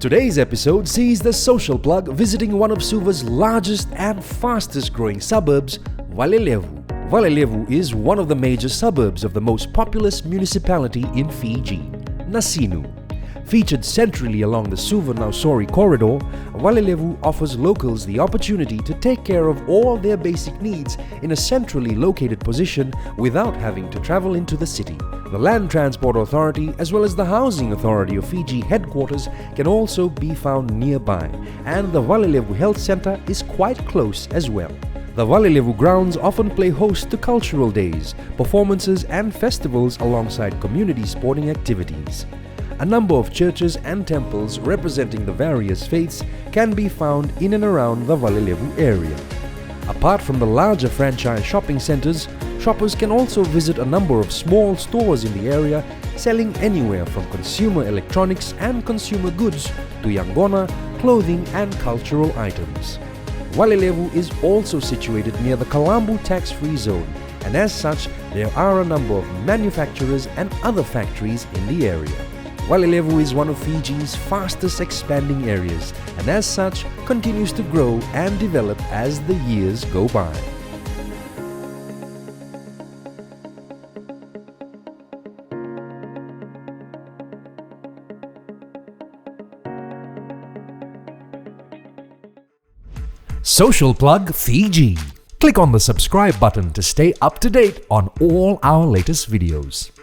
Today's episode sees the social plug visiting one of Suva's largest and fastest growing suburbs, Valelevu. Valelevu is one of the major suburbs of the most populous municipality in Fiji, Nasinu. Featured centrally along the Suva-Nausori corridor, Valelevu offers locals the opportunity to take care of all their basic needs in a centrally located position without having to travel into the city. The Land Transport Authority as well as the Housing Authority of Fiji headquarters can also be found nearby, and the Valelevu Health Centre is quite close as well. The Valelevu grounds often play host to cultural days, performances and festivals alongside community sporting activities. A number of churches and temples representing the various faiths can be found in and around the Valelevu area. Apart from the larger franchise shopping centres, shoppers can also visit a number of small stores in the area selling anywhere from consumer electronics and consumer goods to yangona, clothing and cultural items. Valelevu is also situated near the Kalambu tax-free zone, and as such there are a number of manufacturers and other factories in the area. Valelevu is one of Fiji's fastest expanding areas and as such continues to grow and develop as the years go by. Social Plug Fiji. Click on the subscribe button to stay up to date on all our latest videos.